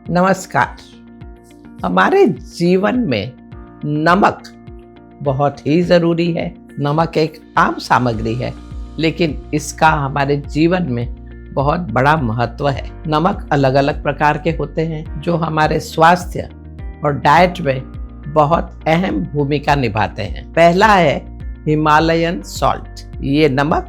नमस्कार। हमारे जीवन में नमक बहुत ही ज़रूरी है। नमक एक आम सामग्री है, लेकिन इसका हमारे जीवन में बहुत बड़ा महत्व है। नमक अलग अलग प्रकार के होते हैं जो हमारे स्वास्थ्य और डाइट में बहुत अहम भूमिका निभाते हैं। पहला है हिमालयन सॉल्ट। ये नमक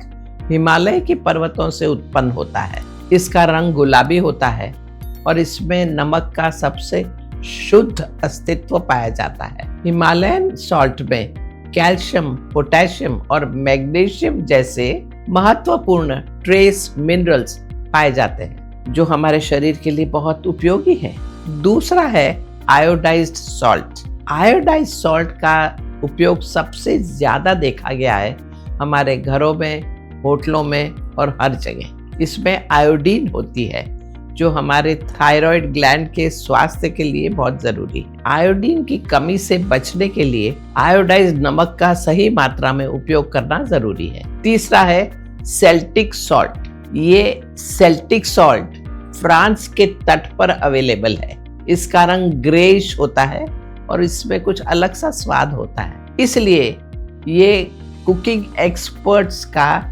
हिमालय के पर्वतों से उत्पन्न होता है। इसका रंग गुलाबी होता है और इसमें नमक का सबसे शुद्ध अस्तित्व पाया जाता है। हिमालयन सॉल्ट में कैल्शियम, पोटेशियम और मैग्नीशियम जैसे महत्वपूर्ण ट्रेस मिनरल्स पाए जाते हैं जो हमारे शरीर के लिए बहुत उपयोगी हैं। दूसरा है आयोडाइज्ड सॉल्ट। आयोडाइज्ड सॉल्ट का उपयोग सबसे ज्यादा देखा गया है हमारे घरों में, होटलों में और हर जगह। इसमें आयोडीन होती है जो हमारे थायराइड ग्लैंड के स्वास्थ्य के लिए बहुत जरूरी है। आयोडीन की कमी से बचने के लिए आयोडाइज्ड नमक का सही मात्रा में उपयोग करना जरूरी है। तीसरा है सेल्टिक सॉल्ट। ये सेल्टिक सॉल्ट फ्रांस के तट पर अवेलेबल है। इसका रंग ग्रेइश होता है और इसमें कुछ अलग सा स्वाद होता है, इसलिए ये कुकिंग एक्सपर्ट्स का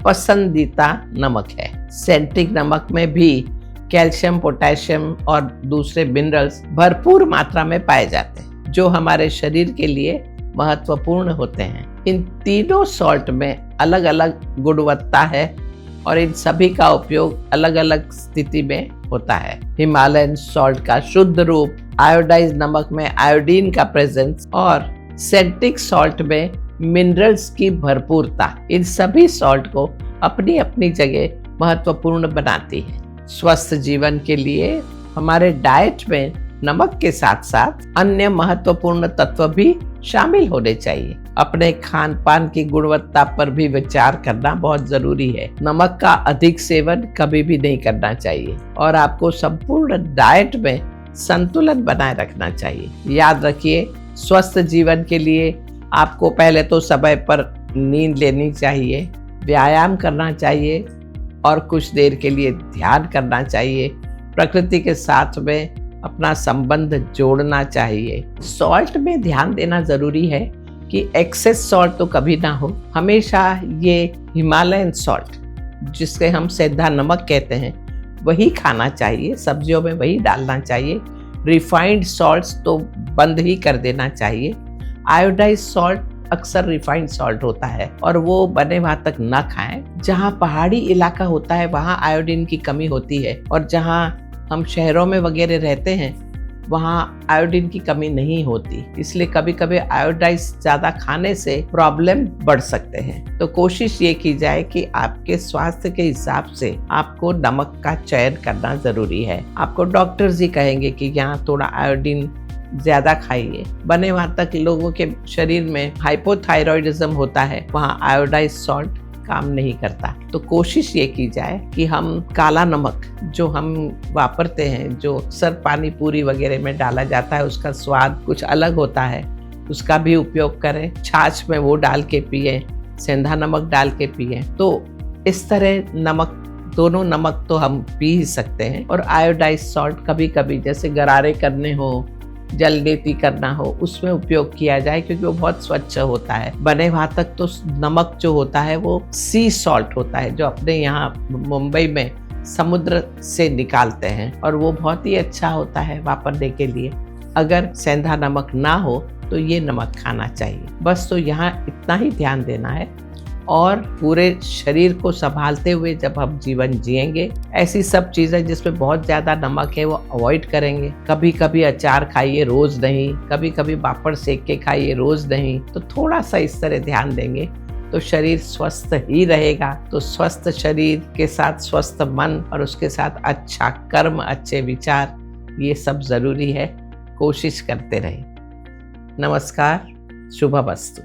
पसंदीदा नमक है। सेल्टिक नमक में भी कैल्शियम, पोटेशियम और दूसरे मिनरल्स भरपूर मात्रा में पाए जाते हैं जो हमारे शरीर के लिए महत्वपूर्ण होते हैं। इन तीनों सॉल्ट में अलग अलग गुणवत्ता है और इन सभी का उपयोग अलग अलग स्थिति में होता है। हिमालयन सॉल्ट का शुद्ध रूप, आयोडाइज्ड नमक में आयोडीन का प्रेजेंस और सेल्टिक सॉल्ट में मिनरल्स की भरपूरता, इन सभी सॉल्ट को अपनी अपनी जगह महत्वपूर्ण बनाती है। स्वस्थ जीवन के लिए हमारे डाइट में नमक के साथ साथ अन्य महत्वपूर्ण तत्व भी शामिल होने चाहिए। अपने खान पान की गुणवत्ता पर भी विचार करना बहुत जरूरी है। नमक का अधिक सेवन कभी भी नहीं करना चाहिए और आपको संपूर्ण डाइट में संतुलन बनाए रखना चाहिए। याद रखिए, स्वस्थ जीवन के लिए आपको पहले तो समय पर नींद लेनी चाहिए, व्यायाम करना चाहिए और कुछ देर के लिए ध्यान करना चाहिए। प्रकृति के साथ में अपना संबंध जोड़ना चाहिए। सॉल्ट में ध्यान देना जरूरी है कि एक्सेस सॉल्ट तो कभी ना हो। हमेशा ये हिमालयन सॉल्ट, जिसके हम सेंधा नमक कहते हैं, वही खाना चाहिए। सब्जियों में वही डालना चाहिए। रिफाइंड सॉल्ट्स तो बंद ही कर देना चाहिए। आयोडाइज्ड सॉल्ट अक्सर रिफाइंड सॉल्ट होता है और वो बने वहां तक न खाएं। जहां पहाड़ी इलाका होता है वहां आयोडीन की कमी होती है और जहां हम शहरों में वगैरह रहते हैं वहां आयोडीन की कमी नहीं होती। इसलिए कभी कभी आयोडाइज ज्यादा खाने से प्रॉब्लम बढ़ सकते हैं। तो कोशिश ये की जाए कि आपके स्वास्थ्य के हिसाब से आपको नमक का चयन करना जरूरी है। आपको डॉक्टर्स ही कहेंगे कि यहाँ थोड़ा आयोडीन ज्यादा खाइए। बने वहां तक लोगों के शरीर में हाइपोथायरॉयडिज्म होता है, वहां आयोडाइज्ड सॉल्ट काम नहीं करता। तो कोशिश ये की जाए कि हम काला नमक जो हम वापरते हैं, जो अक्सर पानी पूरी वगैरह में डाला जाता है, उसका स्वाद कुछ अलग होता है, उसका भी उपयोग करें। छाछ में वो डाल के पिए, सेंधा नमक डाल के पिए। तो इस तरह नमक, दोनों नमक तो हम पी ही सकते हैं और आयोडाइज्ड सॉल्ट कभी कभी जैसे गरारे करने हो, जल नीति करना हो, उसमें उपयोग किया जाए क्योंकि वो बहुत स्वच्छ होता है। बने वहां तक तो नमक जो होता है वो सी सॉल्ट होता है जो अपने यहाँ मुंबई में समुद्र से निकालते हैं और वो बहुत ही अच्छा होता है वापरने के लिए। अगर सेंधा नमक ना हो तो ये नमक खाना चाहिए। बस तो यहाँ इतना ही ध्यान देना है और पूरे शरीर को संभालते हुए जब हम जीवन जिएंगे, ऐसी सब चीजें जिसमें बहुत ज्यादा नमक है वो अवॉइड करेंगे। कभी कभी अचार खाइए, रोज नहीं। कभी कभी पापड़ सेक के खाइए, रोज नहीं। तो थोड़ा सा इस तरह ध्यान देंगे तो शरीर स्वस्थ ही रहेगा। तो स्वस्थ शरीर के साथ स्वस्थ मन और उसके साथ अच्छा कर्म, अच्छे विचार, ये सब जरूरी है। कोशिश करते रहें। नमस्कार, शुभमस्तु।